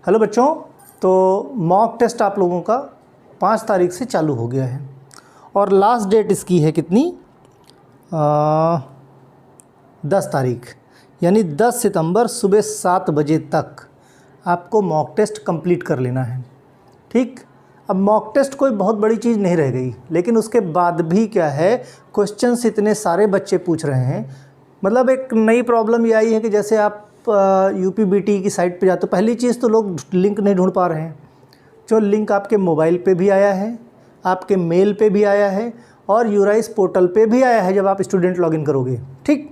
Hello बच्चों, तो mock test आप लोगों का 5 तारीख से चालू हो गया है और लास्ट डेट इसकी है कितनी 10 तारीख, यानी 10 सितंबर सुबह 7 बजे तक आपको मॉक टेस्ट कंप्लीट कर लेना है। ठीक, अब मॉक टेस्ट कोई बहुत बड़ी चीज़ नहीं रह गई, लेकिन उसके बाद भी क्या है, क्वेश्चंस इतने सारे बच्चे पूछ रहे हैं। मतलब एक नई प्रॉब्लम ये आई है कि जैसे आप यूपीबीटी की साइट पे जाते हो, पहली चीज़ तो लोग लिंक नहीं ढूंढ पा रहे हैं। जो लिंक आपके मोबाइल पे भी आया है, आपके मेल पे भी आया है और यूराइस पोर्टल पे भी आया है जब आप स्टूडेंट लॉगिन करोगे। ठीक,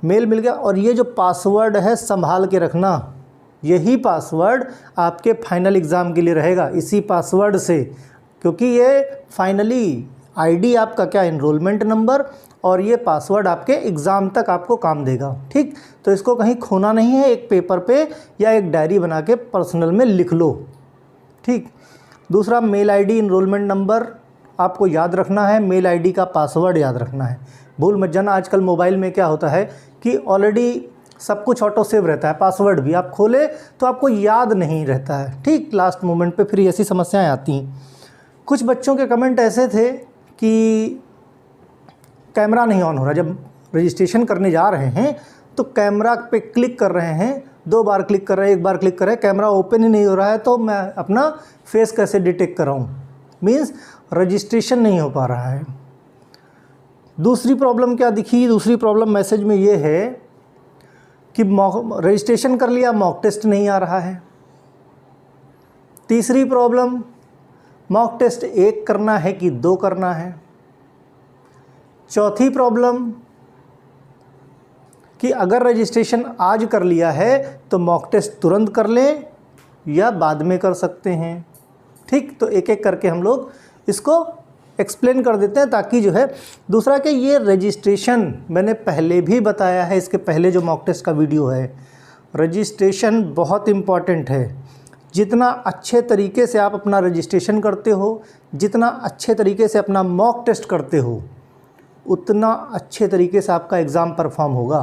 मेल मिल गया। और ये जो पासवर्ड है संभाल के रखना, यही पासवर्ड आपके फाइनल एग्ज़ाम के लिए रहेगा, इसी पासवर्ड से, क्योंकि ये फाइनली आईडी आपका क्या, एनरोलमेंट नंबर, और ये पासवर्ड आपके एग्ज़ाम तक आपको काम देगा। ठीक, तो इसको कहीं खोना नहीं है, एक पेपर पे या एक डायरी बना के पर्सनल में लिख लो। ठीक, दूसरा मेल आईडी, एनरोलमेंट नंबर आपको याद रखना है, मेल आईडी का पासवर्ड याद रखना है, भूल मत जाना। आजकल मोबाइल में क्या होता है कि ऑलरेडी सब कुछ ऑटो सेव रहता है, पासवर्ड भी आप खोले तो आपको याद नहीं रहता है। ठीक, लास्ट मोमेंट पे फिर ऐसी समस्याएं आती हैं। कुछ बच्चों के कमेंट ऐसे थे कि कैमरा नहीं ऑन हो रहा, जब रजिस्ट्रेशन करने जा रहे हैं तो कैमरा पे क्लिक कर रहे हैं, 2 बार क्लिक कर रहे हैं, 1 बार क्लिक कर रहे हैं, कैमरा ओपन ही नहीं हो रहा है, तो मैं अपना फेस कैसे डिटेक्ट कराऊं, मीन्स रजिस्ट्रेशन नहीं हो पा रहा है। दूसरी प्रॉब्लम क्या दिखी, दूसरी प्रॉब्लम मैसेज में ये है कि रजिस्ट्रेशन कर लिया, मॉक टेस्ट नहीं आ रहा है। तीसरी प्रॉब्लम, मॉक टेस्ट 1 करना है कि 2 करना है। चौथी प्रॉब्लम कि अगर रजिस्ट्रेशन आज कर लिया है तो मॉक टेस्ट तुरंत कर लें या बाद में कर सकते हैं। ठीक, तो एक एक करके हम लोग इसको एक्सप्लेन कर देते हैं, ताकि जो है दूसरा कि ये रजिस्ट्रेशन मैंने पहले भी बताया है, इसके पहले जो मॉक टेस्ट का वीडियो है, रजिस्ट्रेशन बहुत इम्पॉर्टेंट है। जितना अच्छे तरीके से आप अपना रजिस्ट्रेशन करते हो, जितना अच्छे तरीके से अपना मॉक टेस्ट करते हो, उतना अच्छे तरीके से आपका एग्ज़ाम परफॉर्म होगा।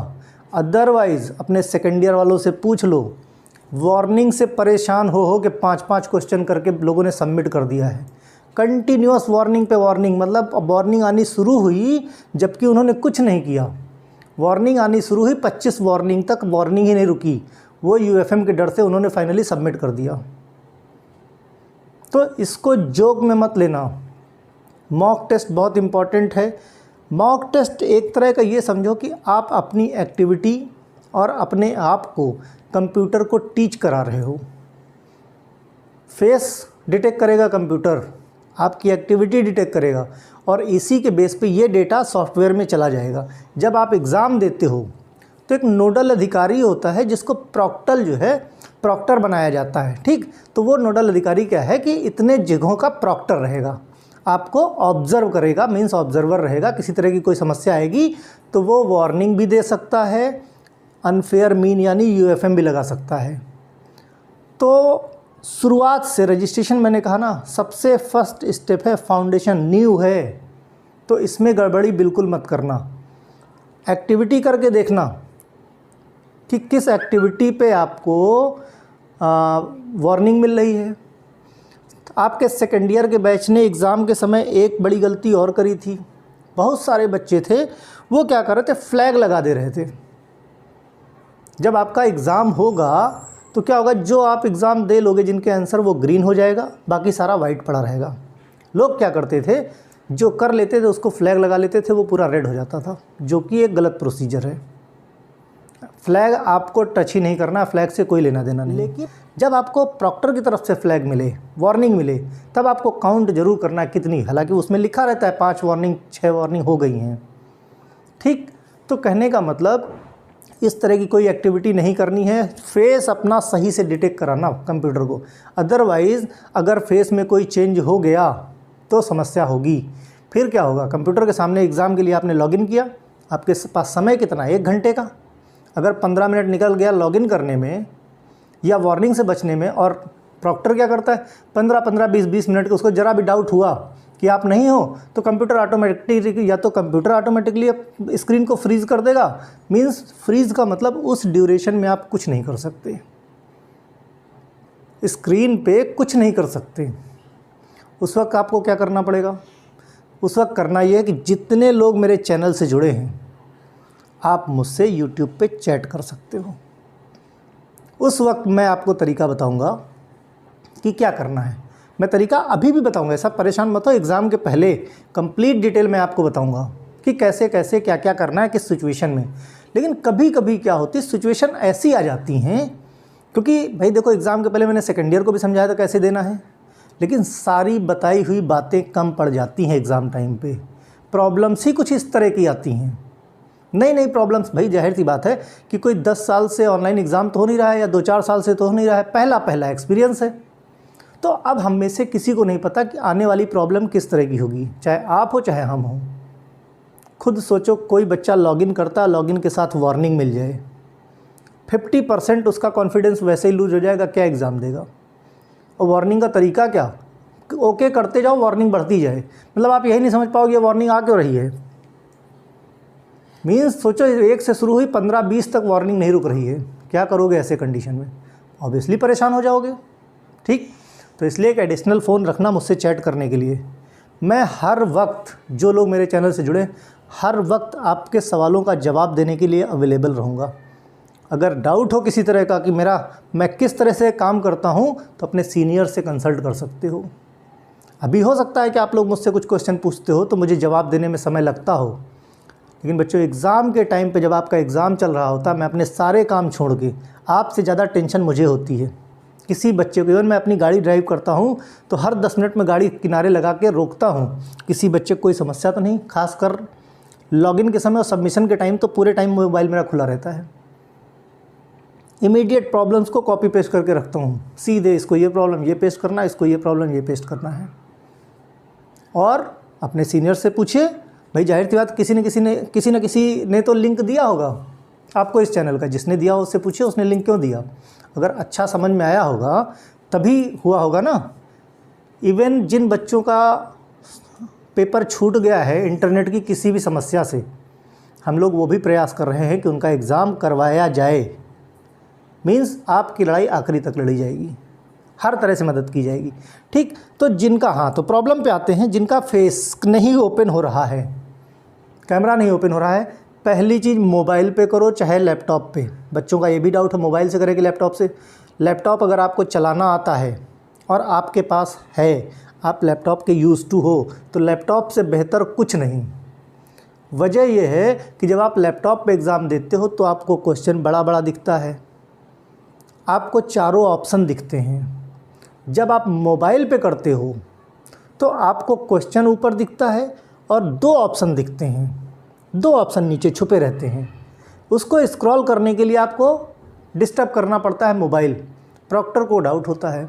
अदरवाइज़ अपने सेकेंड ईयर वालों से पूछ लो, वार्निंग से परेशान हो के 5-5 क्वेश्चन करके लोगों ने सबमिट कर दिया है। कंटिन्यूअस वार्निंग पे वार्निंग, मतलब अब वार्निंग आनी शुरू हुई जबकि उन्होंने कुछ नहीं किया। वार्निंग आनी शुरू हुई, 25 वार्निंग तक वार्निंग ही नहीं रुकी, वो यूएफएम के डर से उन्होंने फाइनली सबमिट कर दिया। तो इसको जोक में मत लेना, मॉक टेस्ट बहुत इम्पॉर्टेंट है। मॉक टेस्ट एक तरह का ये समझो कि आप अपनी एक्टिविटी और अपने आप को कंप्यूटर को टीच करा रहे हो। फेस डिटेक्ट करेगा कंप्यूटर, आपकी एक्टिविटी डिटेक्ट करेगा, और इसी के बेस पे ये डेटा सॉफ्टवेयर में चला जाएगा। जब आप एग्ज़ाम देते हो तो एक नोडल अधिकारी होता है जिसको प्रॉक्टर जो है, प्रॉक्टर बनाया जाता है। ठीक, तो वो नोडल अधिकारी क्या है कि इतने जगहों का प्रॉक्टर रहेगा, आपको ऑब्ज़र्व करेगा, मीन्स ऑब्जर्वर रहेगा। किसी तरह की कोई समस्या आएगी तो वो वार्निंग भी दे सकता है, अनफेयर मीन यानी यूएफएम भी लगा सकता है। तो शुरुआत से रजिस्ट्रेशन मैंने कहा ना, सबसे फर्स्ट स्टेप है, फाउंडेशन न्यू है, तो इसमें गड़बड़ी बिल्कुल मत करना। एक्टिविटी करके देखना कि किस एक्टिविटी पे आपको वार्निंग मिल रही है। आपके सेकेंड ईयर के बैच ने एग्ज़ाम के समय एक बड़ी गलती और करी थी। बहुत सारे बच्चे थे, वो क्या कर रहे थे, फ्लैग लगा दे रहे थे। जब आपका एग्ज़ाम होगा तो क्या होगा, जो आप एग्ज़ाम दे लोगे जिनके आंसर, वो ग्रीन हो जाएगा, बाकी सारा वाइट पड़ा रहेगा। लोग क्या करते थे, जो कर लेते थे उसको फ्लैग लगा लेते थे, वो पूरा रेड हो जाता था, जो कि एक गलत प्रोसीजर है। फ्लैग आपको टच ही नहीं करना, फ्लैग से कोई लेना देना नहीं। लेकिन जब आपको प्रॉक्टर की तरफ से फ्लैग मिले, वार्निंग मिले, तब आपको काउंट जरूर करना है कितनी, हालांकि उसमें लिखा रहता है 5 वार्निंग 6 वार्निंग हो गई हैं। ठीक, तो कहने का मतलब इस तरह की कोई एक्टिविटी नहीं करनी है। फेस अपना सही से डिटेक्ट कराना कंप्यूटर को, अदरवाइज़ अगर फेस में कोई चेंज हो गया तो समस्या होगी। फिर क्या होगा, कंप्यूटर के सामने एग्ज़ाम के लिए आपने लॉगिन किया, आपके पास समय कितना, 1 घंटे का, अगर 15 मिनट निकल गया लॉगिन करने में या वार्निंग से बचने में, और प्रॉक्टर क्या करता है 15-15, 20-20 मिनट के, उसको ज़रा भी डाउट हुआ कि आप नहीं हो तो कंप्यूटर ऑटोमेटिकली, या तो कंप्यूटर ऑटोमेटिकली स्क्रीन को फ्रीज़ कर देगा। मींस फ्रीज़ का मतलब उस ड्यूरेशन में आप कुछ नहीं कर सकते। स्क्रीन पे कुछ नहीं कर सकते। उस वक्त आपको क्या करना पड़ेगा? उस वक्त करना ये है कि जितने लोग मेरे चैनल से जुड़े हैं आप मुझसे यूट्यूब पे चैट कर सकते हो। उस वक्त मैं आपको तरीका बताऊंगा कि क्या करना है। मैं तरीका अभी भी बताऊंगा, ऐसा परेशान मत हो। एग्ज़ाम के पहले कंप्लीट डिटेल में आपको बताऊंगा कि कैसे कैसे क्या क्या करना है किस सिचुएशन में। लेकिन कभी कभी क्या होती है, सिचुएशन ऐसी आ जाती हैं, क्योंकि भाई देखो एग्ज़ाम के पहले मैंने सेकेंड ईयर को भी समझाया था कैसे देना है, लेकिन सारी बताई हुई बातें कम पड़ जाती हैं एग्ज़ाम टाइम पे। प्रॉब्लम्स ही कुछ इस तरह की आती हैं, नई नई प्रॉब्लम्स। भाई जाहिर सी बात है कि कोई 10 साल से ऑनलाइन एग्ज़ाम तो हो नहीं रहा है या 2-4 साल से तो हो नहीं रहा है, पहला एक्सपीरियंस है। तो अब हम में से किसी को नहीं पता कि आने वाली प्रॉब्लम किस तरह की होगी, चाहे आप हो चाहे हम हो। खुद सोचो, कोई बच्चा लॉगिन करता है, लॉगिन के साथ वार्निंग मिल जाए, 50% उसका कॉन्फिडेंस वैसे ही लूज हो जाएगा, क्या एग्ज़ाम देगा। और वार्निंग का तरीका क्या? ओके करते जाओ, वार्निंग बढ़ती जाए। मतलब आप यही नहीं समझ पाओगे वार्निंग आ क्यों रही है। मीन्स सोचो 1 से शुरू हुई 15-20 तक वार्निंग नहीं रुक रही है, क्या करोगे ऐसे कंडीशन में? ऑब्वियसली परेशान हो जाओगे। ठीक, तो इसलिए एक एडिशनल फ़ोन रखना मुझसे चैट करने के लिए। मैं हर वक्त, जो लोग मेरे चैनल से जुड़े, हर वक्त आपके सवालों का जवाब देने के लिए अवेलेबल रहूँगा। अगर डाउट हो किसी तरह का कि मैं किस तरह से काम करता हूँ, तो अपने सीनियर से कंसल्ट कर सकते हो। अभी हो सकता है कि आप लोग मुझसे कुछ क्वेश्चन पूछते हो तो मुझे जवाब देने में समय लगता हो, लेकिन बच्चों एग्ज़ाम के टाइम पे जब आपका एग्ज़ाम चल रहा होता है, मैं अपने सारे काम छोड़ के, आपसे ज़्यादा टेंशन मुझे होती है किसी बच्चे को। इवन मैं अपनी गाड़ी ड्राइव करता हूँ तो हर 10 मिनट में गाड़ी किनारे लगा के रोकता हूँ, किसी बच्चे को कोई समस्या तो नहीं। खासकर लॉगिन के समय और सबमिशन के टाइम तो पूरे टाइम मोबाइल मेरा खुला रहता है। इमीडिएट प्रॉब्लम्स को कॉपी पेस्ट करके रखता हूँ, सीधे इसको ये प्रॉब्लम ये पेस्ट करना है, इसको ये प्रॉब्लम ये पेस्ट करना है। और अपने सीनियर से पूछिए, भाई जाहिर सी बात किसी न किसी ने तो लिंक दिया होगा आपको इस चैनल का। जिसने दिया उससे पूछिए उसने लिंक क्यों दिया। अगर अच्छा समझ में आया होगा तभी हुआ होगा ना। इवन जिन बच्चों का पेपर छूट गया है इंटरनेट की किसी भी समस्या से, हम लोग वो भी प्रयास कर रहे हैं कि उनका एग्ज़ाम करवाया जाए। मीन्स आपकी लड़ाई आखिरी तक लड़ी जाएगी, हर तरह से मदद की जाएगी। ठीक, तो जिनका तो प्रॉब्लम पे आते हैं, जिनका फेस नहीं ओपन हो रहा है, कैमरा नहीं ओपन हो रहा है, पहली चीज़ मोबाइल पे करो चाहे लैपटॉप पे। बच्चों का ये भी डाउट है मोबाइल से करें कि लैपटॉप से। लैपटॉप अगर आपको चलाना आता है और आपके पास है, आप लैपटॉप के यूज़ टू हो, तो लैपटॉप से बेहतर कुछ नहीं। वजह यह है कि जब आप लैपटॉप पे एग्ज़ाम देते हो तो आपको क्वेश्चन बड़ा बड़ा दिखता है, आपको चारों ऑप्शन दिखते हैं। जब आप मोबाइल पे करते हो तो आपको क्वेश्चन ऊपर दिखता है और 2 ऑप्शन दिखते हैं, 2 ऑप्शन नीचे छुपे रहते हैं। उसको स्क्रॉल करने के लिए आपको डिस्टर्ब करना पड़ता है मोबाइल। प्रॉक्टर को डाउट होता है।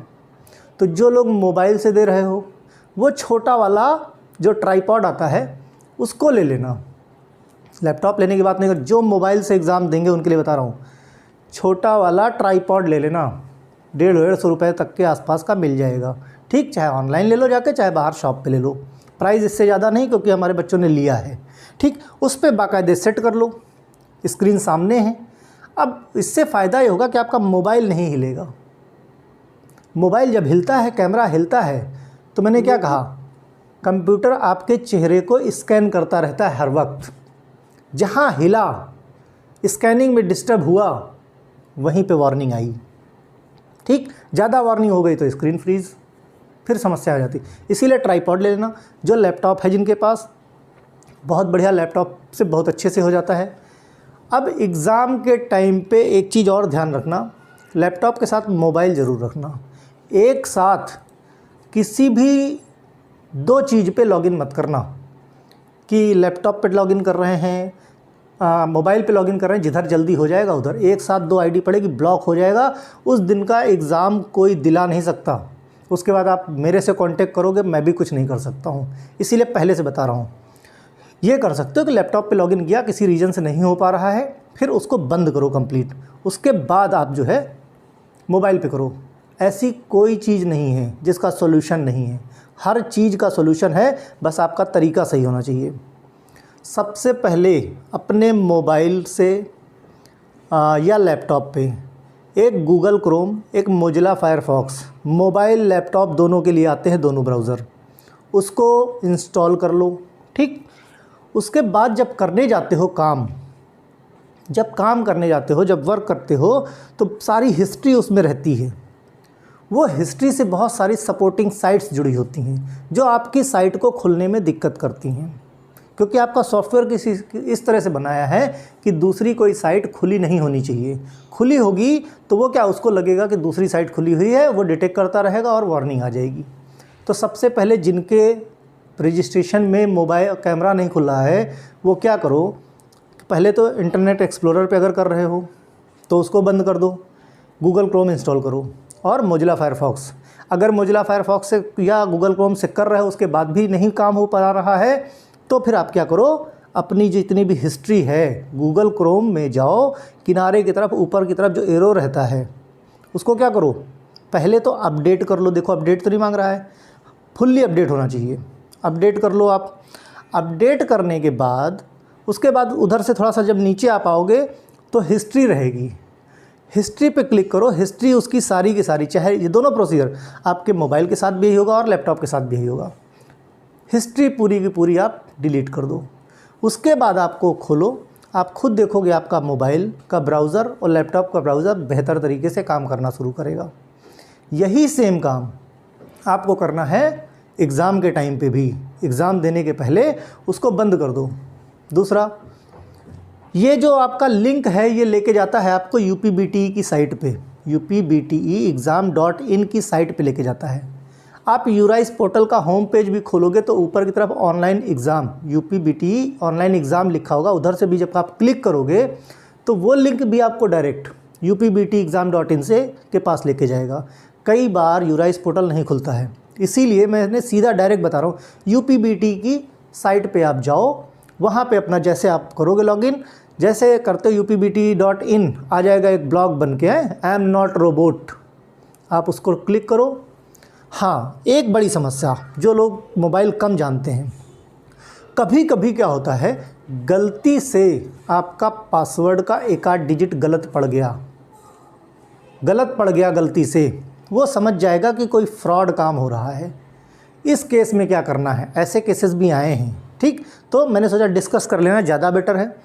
तो जो लोग मोबाइल से दे रहे हो वो छोटा वाला जो ट्राइपॉड आता है उसको ले लेना। लैपटॉप लेने की बात नहीं कर, जो मोबाइल से एग्ज़ाम देंगे उनके लिए बता रहा हूँ। छोटा वाला ट्राइपॉड ले लेना, 150-150 रुपये तक के आसपास का मिल जाएगा। ठीक, चाहे ऑनलाइन ले लो जाके, चाहे बाहर शॉप पे ले लो। प्राइस इससे ज़्यादा नहीं, क्योंकि हमारे बच्चों ने लिया है। ठीक, उस पर बाकायदे सेट कर लो, स्क्रीन सामने है। अब इससे फ़ायदा ये होगा कि आपका मोबाइल नहीं हिलेगा। मोबाइल जब हिलता है, कैमरा हिलता है, तो मैंने क्या कहा, कंप्यूटर आपके चेहरे को स्कैन करता रहता है हर वक्त। जहाँ हिला, स्कैनिंग में डिस्टर्ब हुआ, वहीं पे वार्निंग आई। ठीक, ज़्यादा वार्निंग हो गई तो स्क्रीन फ्रीज, फिर समस्या आ जाती। इसीलिए ट्राइपॉड ले लेना। जो लैपटॉप है जिनके पास, बहुत बढ़िया, लैपटॉप से बहुत अच्छे से हो जाता है। अब एग्ज़ाम के टाइम पे एक चीज़ और ध्यान रखना, लैपटॉप के साथ मोबाइल ज़रूर रखना। एक साथ किसी भी 2 चीज़ पे लॉगिन मत करना कि लैपटॉप पे लॉगिन कर रहे हैं, मोबाइल पे लॉगिन कर रहे हैं, जिधर जल्दी हो जाएगा उधर। एक साथ 2 आईडी पड़ेगी, ब्लॉक हो जाएगा। उस दिन का एग्ज़ाम कोई दिला नहीं सकता। उसके बाद आप मेरे से कांटेक्ट करोगे, मैं भी कुछ नहीं कर सकता हूँ। इसीलिए पहले से बता रहा हूँ। ये कर सकते हो कि लैपटॉप पे लॉगिन किया, किसी रीज़न से नहीं हो पा रहा है, फिर उसको बंद करो कंप्लीट। उसके बाद आप जो है मोबाइल पे करो। ऐसी कोई चीज़ नहीं है जिसका सॉल्यूशन नहीं है, हर चीज़ का सॉल्यूशन है, बस आपका तरीका सही होना चाहिए। सबसे पहले अपने मोबाइल से या लैपटॉप पे एक गूगल क्रोम, एक मोजिला फायरफॉक्स, मोबाइल लैपटॉप दोनों के लिए आते हैं दोनों ब्राउज़र, उसको इंस्टॉल कर लो। ठीक, उसके बाद जब करने जाते हो काम, जब काम करने जाते हो, जब वर्क करते हो, तो सारी हिस्ट्री उसमें रहती है। वो हिस्ट्री से बहुत सारी सपोर्टिंग साइट्स जुड़ी होती हैं जो आपकी साइट को खुलने में दिक्कत करती हैं, क्योंकि आपका सॉफ्टवेयर किसी इस तरह से बनाया है कि दूसरी कोई साइट खुली नहीं होनी चाहिए। खुली होगी तो वो क्या, उसको लगेगा कि दूसरी साइट खुली हुई है, वो डिटेक्ट करता रहेगा और वार्निंग आ जाएगी। तो सबसे पहले जिनके रजिस्ट्रेशन में मोबाइल कैमरा नहीं खुला है, वो क्या करो, पहले तो इंटरनेट एक्सप्लोरर पे अगर कर रहे हो तो उसको बंद कर दो, गूगल क्रोम इंस्टॉल करो, और मोजिला फायरफॉक्स। अगर मोजिला फायरफॉक्स से या गूगल क्रोम से कर रहे हो उसके बाद भी नहीं काम हो पा रहा है, तो फिर आप क्या करो, अपनी जितनी भी हिस्ट्री है गूगल क्रोम में जाओ, किनारे की तरफ ऊपर की तरफ जो एरो रहता है उसको क्या करो, पहले तो अपडेट कर लो। देखो अपडेट तो नहीं मांग रहा है, फुल्ली अपडेट होना चाहिए, अपडेट कर लो आप। अपडेट करने के बाद उसके बाद उधर से थोड़ा सा जब नीचे आ पाओगे तो हिस्ट्री रहेगी, हिस्ट्री पे क्लिक करो। हिस्ट्री उसकी सारी की सारी, चाहे ये दोनों प्रोसीजर आपके मोबाइल के साथ भी यही होगा और लैपटॉप के साथ भी यही होगा, हिस्ट्री पूरी की पूरी आप डिलीट कर दो। उसके बाद आपको खोलो, आप खुद देखोगे आपका मोबाइल का ब्राउज़र और लैपटॉप का ब्राउज़र बेहतर तरीके से काम करना शुरू करेगा। यही सेम काम आपको करना है एग्ज़ाम के टाइम पे भी, एग्ज़ाम देने के पहले उसको बंद कर दो। दूसरा, ये जो आपका लिंक है ये लेके जाता है आपको UPBTE की साइट पे, UPBTE-exam.in की साइट पे लेके जाता है। आप यूराइस पोर्टल का होम पेज भी खोलोगे तो ऊपर की तरफ online exam, UPBTE online exam लिखा होगा, उधर से भी जब आप क्लिक करोगे तो वो लिंक भी आपको डायरेक्ट UPBTE-exam.in से के पास लेके जाएगा। कई बार यूराइस पोर्टल नहीं खुलता है, इसीलिए मैंने सीधा डायरेक्ट बता रहा हूँ, UPBTE की साइट पे आप जाओ, वहाँ पे अपना जैसे आप करोगे लॉगिन, जैसे करते UPBTE.in आ जाएगा एक ब्लॉग बन के, है आई एम नॉट रोबोट, आप उसको क्लिक करो। हाँ, एक बड़ी समस्या जो लोग मोबाइल कम जानते हैं, कभी कभी क्या होता है, गलती से आपका पासवर्ड का एक आध डिजिट गलत पड़ गया गलती से, वो समझ जाएगा कि कोई फ्रॉड काम हो रहा है। इस केस में क्या करना है, ऐसे केसेस भी आए हैं, ठीक, तो मैंने सोचा डिस्कस कर लेना ज़्यादा बेटर है।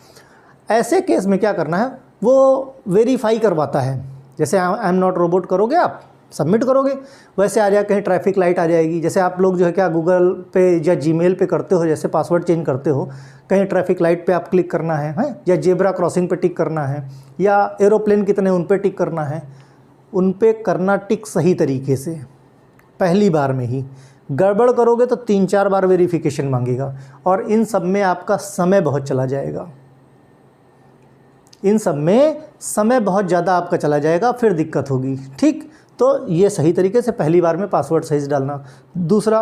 ऐसे केस में क्या करना है, वो वेरीफाई करवाता है, जैसे आई एम नॉट रोबोट करोगे आप, सबमिट करोगे, वैसे आ जाएगा, कहीं ट्रैफिक लाइट आ जाएगी, जैसे आप लोग जो है क्या गूगल पे या जीमेल पे करते हो, जैसे पासवर्ड चेंज करते हो, कहीं ट्रैफिक लाइट पे आप क्लिक करना है, या जेब्रा क्रॉसिंग पे टिक करना है, या एरोप्लेन कितने उन पे टिक करना है, उन पे करना टिक सही तरीके से, पहली बार में ही। गड़बड़ करोगे तो 3-4 बार वेरिफिकेशन मांगेगा, और इन सब में आपका समय बहुत चला जाएगा, इन सब में समय बहुत ज़्यादा आपका चला जाएगा, फिर दिक्कत होगी। ठीक, तो ये सही तरीके से पहली बार में पासवर्ड सही से डालना। दूसरा,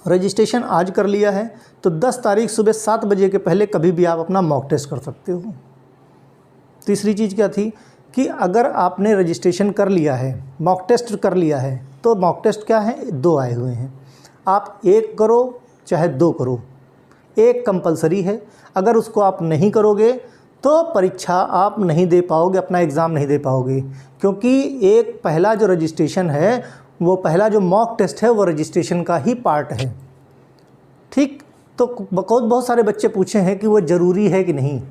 रजिस्ट्रेशन आज कर लिया है तो 10 तारीख सुबह 7 बजे के पहले कभी भी आप अपना मॉक टेस्ट कर सकते हो। तीसरी चीज़ क्या थी कि अगर आपने रजिस्ट्रेशन कर लिया है, मॉक टेस्ट कर लिया है, तो मॉक टेस्ट क्या है, 2 आए हुए हैं, आप 1 करो चाहे 2 करो, 1 कंपलसरी है। अगर उसको आप नहीं करोगे तो परीक्षा आप नहीं दे पाओगे, अपना एग्ज़ाम नहीं दे पाओगे, क्योंकि एक पहला जो रजिस्ट्रेशन है, वो पहला जो मॉक टेस्ट है वो रजिस्ट्रेशन का ही पार्ट है। ठीक, तो बहुत सारे बच्चे पूछे हैं कि वो ज़रूरी है कि नहीं।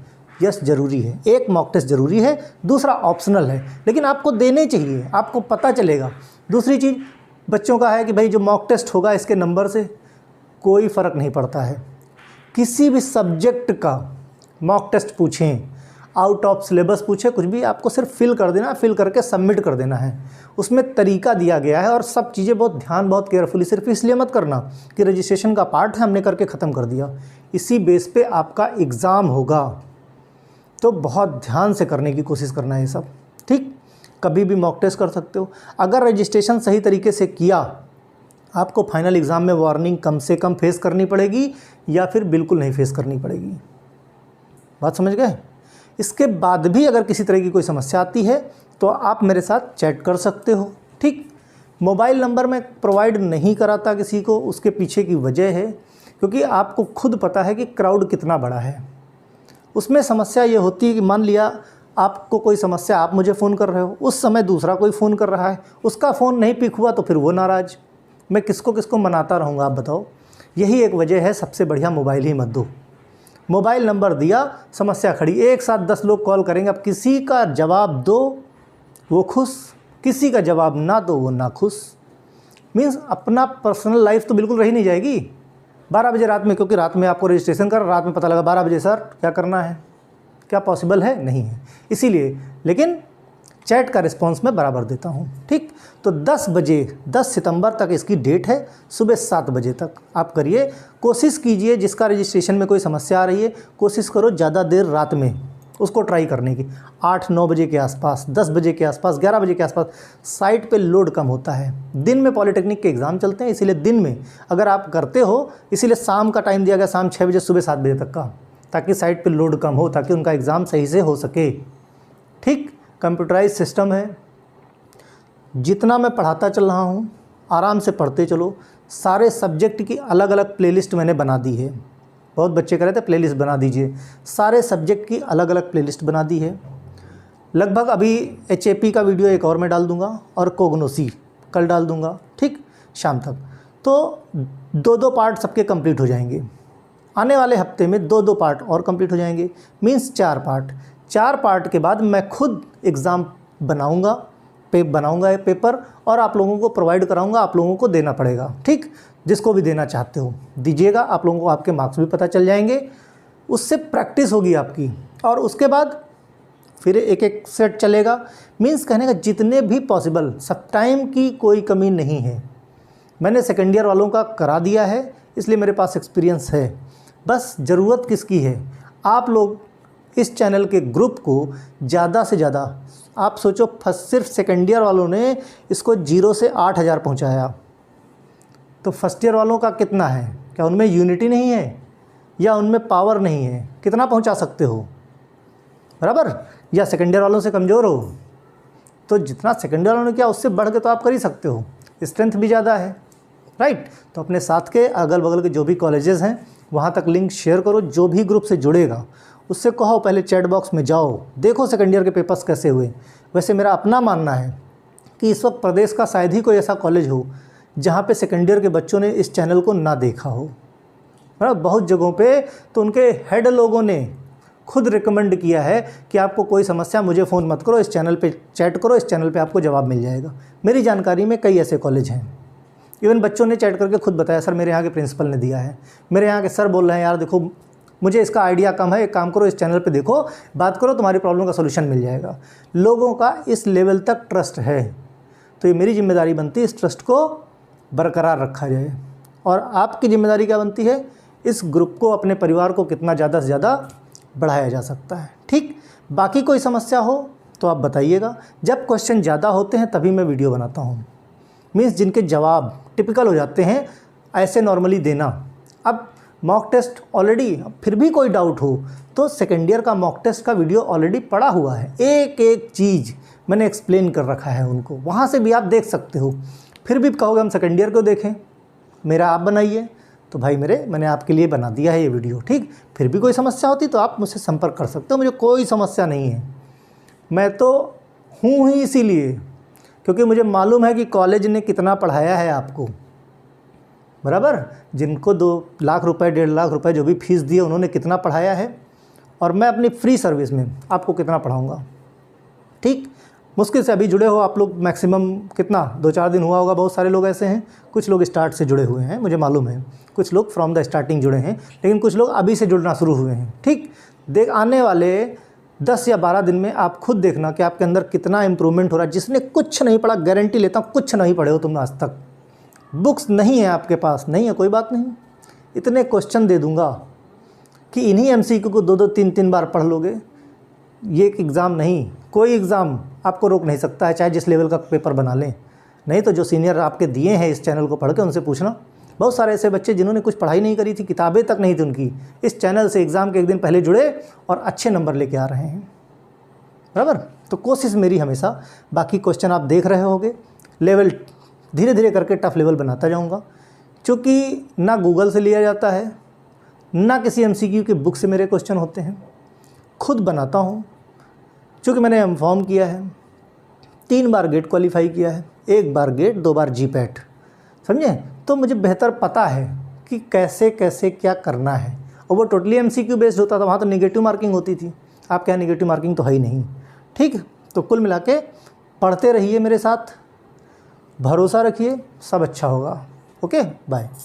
यस, ज़रूरी है, एक मॉक टेस्ट ज़रूरी है, दूसरा ऑप्शनल है, लेकिन आपको देने चाहिए, आपको पता चलेगा। दूसरी चीज़ बच्चों का है कि भाई जो मॉक टेस्ट होगा इसके नंबर से कोई फ़र्क नहीं पड़ता है। किसी भी सब्जेक्ट का मॉक टेस्ट पूछें, आउट ऑफ सिलेबस पूछे, कुछ भी, आपको सिर्फ फिल कर देना, फिल करके सबमिट कर देना है। उसमें तरीका दिया गया है और सब चीज़ें बहुत केयरफुली, सिर्फ इसलिए मत करना कि रजिस्ट्रेशन का पार्ट है हमने करके ख़त्म कर दिया। इसी बेस पे आपका एग्ज़ाम होगा, तो बहुत ध्यान से करने की कोशिश करना है ये सब। ठीक, कभी भी मॉक टेस्ट कर सकते हो। अगर रजिस्ट्रेशन सही तरीके से किया, आपको फाइनल एग्ज़ाम में वार्निंग कम से कम फेस करनी पड़ेगी या फिर बिल्कुल नहीं फेस करनी पड़ेगी। बात समझ गए? इसके बाद भी अगर किसी तरह की कोई समस्या आती है तो आप मेरे साथ चैट कर सकते हो। ठीक, मोबाइल नंबर मैं प्रोवाइड नहीं कराता किसी को, उसके पीछे की वजह है क्योंकि आपको खुद पता है कि क्राउड कितना बड़ा है। उसमें समस्या ये होती है कि मान लिया आपको कोई समस्या, आप मुझे फ़ोन कर रहे हो, उस समय दूसरा कोई फ़ोन कर रहा है, उसका फ़ोन नहीं पिक हुआ तो फिर वो नाराज़, मैं किसको किसको मनाता रहूँगा आप बताओ। यही एक वजह है, सबसे बढ़िया मोबाइल ही मत दो। मोबाइल नंबर दिया, समस्या खड़ी, एक साथ 10 लोग कॉल करेंगे, अब किसी का जवाब दो वो खुश, किसी का जवाब ना दो वो ना खुश। मीन्स अपना पर्सनल लाइफ तो बिल्कुल रही नहीं जाएगी। 12 बजे रात में, क्योंकि रात में आपको रजिस्ट्रेशन कर, रात में पता लगा 12 बजे सर क्या करना है, क्या पॉसिबल है? नहीं है। इसीलिए लेकिन चैट का रिस्पांस मैं बराबर देता हूँ। ठीक, तो 10 बजे 10 सितंबर तक इसकी डेट है, सुबह 7 बजे तक आप करिए, कोशिश कीजिए। जिसका रजिस्ट्रेशन में कोई समस्या आ रही है, कोशिश करो ज़्यादा देर रात में उसको ट्राई करने की, 8-9 बजे के आसपास, 10 बजे के आसपास, 11 बजे के आसपास। साइट पे लोड कम होता है। दिन में पॉलिटेक्निक के एग्ज़ाम चलते हैं, इसीलिए दिन में अगर आप करते हो, इसीलिए शाम का टाइम दिया गया, शाम 6 बजे सुबह 7 बजे तक का, ताकि साइट पे लोड कम हो, ताकि उनका एग्ज़ाम सही से हो सके। ठीक, कंप्यूटराइज सिस्टम है। जितना मैं पढ़ाता चल रहा हूँ, आराम से पढ़ते चलो। सारे सब्जेक्ट की अलग अलग प्लेलिस्ट मैंने बना दी है। बहुत बच्चे कह रहे थे प्लेलिस्ट बना दीजिए, सारे सब्जेक्ट की अलग अलग प्लेलिस्ट बना दी है। लगभग अभी HAP का वीडियो एक और मैं डाल दूंगा, और कोग्नोसी कल डाल दूंगा, ठीक, शाम तक। तो 2-2 पार्ट सबके कंप्लीट हो जाएंगे। आने वाले हफ्ते में 2-2 पार्ट और कंप्लीट हो जाएंगे, मीन्स 4 पार्ट। 4 पार्ट के बाद मैं खुद एग्ज़ाम बनाऊंगा, बनाऊंगा एक पेपर, और आप लोगों को प्रोवाइड कराऊंगा, आप लोगों को देना पड़ेगा। ठीक, जिसको भी देना चाहते हो दीजिएगा, आप लोगों को आपके मार्क्स भी पता चल जाएंगे, उससे प्रैक्टिस होगी आपकी, और उसके बाद फिर एक एक सेट चलेगा। मीन्स कहने का जितने भी पॉसिबल, सब टाइम की कोई कमी नहीं है। मैंने सेकेंड ईयर वालों का करा दिया है, इसलिए मेरे पास एक्सपीरियंस है। बस ज़रूरत किसकी है, आप लोग इस चैनल के ग्रुप को ज़्यादा से ज़्यादा, आप सोचो सिर्फ सेकेंड ईयर वालों ने इसको 0 से 8000 पहुंचाया, तो फर्स्ट ईयर वालों का कितना है? क्या उनमें यूनिटी नहीं है, या उनमें पावर नहीं है? कितना पहुंचा सकते हो बराबर, या सेकेंड ईयर वालों से कमज़ोर हो? तो जितना सेकेंड ईयर वालों ने किया उससे बढ़ के तो आप कर ही सकते हो, स्ट्रेंथ भी ज़्यादा है, राइट। तो अपने साथ के अगल बगल के जो भी कॉलेजेस हैं वहाँ तक लिंक शेयर करो। जो भी ग्रुप से जुड़ेगा उससे कहो पहले चैट बॉक्स में जाओ, देखो सेकेंड ईयर के पेपर्स कैसे हुए। वैसे मेरा अपना मानना है कि इस वक्त प्रदेश का शायद ही कोई ऐसा कॉलेज हो जहाँ पे सेकेंड ईयर के बच्चों ने इस चैनल को ना देखा हो। बहुत जगहों पे तो उनके हेड लोगों ने खुद रिकमेंड किया है कि आपको कोई समस्या मुझे फ़ोन मत करो, इस चैनल पे चैट करो, इस चैनल पे आपको जवाब मिल जाएगा। मेरी जानकारी में कई ऐसे कॉलेज हैं। इवन बच्चों ने चैट करके खुद बताया, सर मेरे यहाँ के प्रिंसिपल ने दिया है, मेरे यहाँ के सर बोल रहे हैं यार देखो मुझे इसका आइडिया कम है, एक काम करो इस चैनल पे देखो, बात करो, तुम्हारी प्रॉब्लम का सोल्यूशन मिल जाएगा। लोगों का इस लेवल तक ट्रस्ट है, तो ये मेरी जिम्मेदारी बनती है इस ट्रस्ट को बरकरार रखा जाए। और आपकी जिम्मेदारी क्या बनती है, इस ग्रुप को, अपने परिवार को कितना ज़्यादा से ज़्यादा बढ़ाया जा सकता है। ठीक, बाकी कोई समस्या हो तो आप बताइएगा। जब क्वेश्चन ज़्यादा होते हैं तभी मैं वीडियो बनाता हूँ, मीन्स जिनके जवाब टिपिकल हो जाते हैं ऐसे नॉर्मली देना। अब मॉक टेस्ट ऑलरेडी, फिर भी कोई डाउट हो तो सेकेंड ईयर का मॉक टेस्ट का वीडियो ऑलरेडी पड़ा हुआ है, एक एक चीज़ मैंने एक्सप्लेन कर रखा है उनको, वहाँ से भी आप देख सकते हो। फिर भी कहोगे हम सेकेंड ईयर को देखें, मेरा आप बनाइए, तो भाई मैंने आपके लिए बना दिया है ये वीडियो। ठीक, फिर भी कोई समस्या होती तो आप मुझसे संपर्क कर सकते हो, मुझे कोई समस्या नहीं है। मैं तो हूँ ही इसीलिए क्योंकि मुझे मालूम है कि कॉलेज ने कितना पढ़ाया है आपको, बराबर। जिनको 2 लाख रुपए 1.5 लाख रुपए जो भी फीस दिए उन्होंने कितना पढ़ाया है, और मैं अपनी फ्री सर्विस में आपको कितना पढ़ाऊँगा। ठीक, मुश्किल से अभी जुड़े हो आप लोग, मैक्सिमम कितना 2-4 दिन हुआ होगा। बहुत सारे लोग ऐसे हैं, कुछ लोग स्टार्ट से जुड़े हुए हैं, मुझे मालूम है, कुछ लोग फ्रॉम द स्टार्टिंग जुड़े हैं, लेकिन कुछ लोग अभी से जुड़ना शुरू हुए हैं। ठीक, आने वाले 10 या 12 दिन में आप खुद देखना कि आपके अंदर कितना इम्प्रूवमेंट हो रहा है। जिसने कुछ नहीं पढ़ा, गारंटी लेता हूँ कुछ नहीं पढ़े हो तुम आज तक, बुक्स नहीं है आपके पास, नहीं है कोई बात नहीं, इतने क्वेश्चन दे दूँगा कि इन्हीं MCQ को 2-2 3-3 बार पढ़ लोगे। ये एक एग्ज़ाम नहीं, कोई एग्ज़ाम आपको रोक नहीं सकता है, चाहे जिस लेवल का पेपर बना लें। नहीं तो जो सीनियर आपके दिए हैं इस चैनल को पढ़ के उनसे पूछना। बहुत सारे ऐसे बच्चे जिन्होंने कुछ पढ़ाई नहीं करी थी, किताबें तक नहीं थी उनकी, इस चैनल से एग्ज़ाम के एक दिन पहले जुड़े और अच्छे नंबर लेके आ रहे हैं, बराबर। तो कोशिश मेरी हमेशा, बाकी क्वेश्चन आप देख रहे होगे, लेवल धीरे धीरे करके टफ लेवल बनाता जाऊँगा। चूँकि ना गूगल से लिया जाता है, ना किसी MCQ की बुक से मेरे क्वेश्चन होते हैं, खुद बनाता हूँ। चूँकि मैंने एमफॉर्म किया है, 3 बार गेट क्वालिफाई किया है, 1 बार गेट, 2 बार जीपैट, समझे, तो मुझे बेहतर पता है कि कैसे कैसे क्या करना है। और वो टोटली एमसीक्यू बेस्ड होता था, वहाँ तो नेगेटिव मार्किंग होती थी, आपके यहाँ नेगेटिव मार्किंग तो है ही नहीं। ठीक, तो कुल मिला के पढ़ते रहिए मेरे साथ, भरोसा रखिए, सब अच्छा होगा। Okay, bye.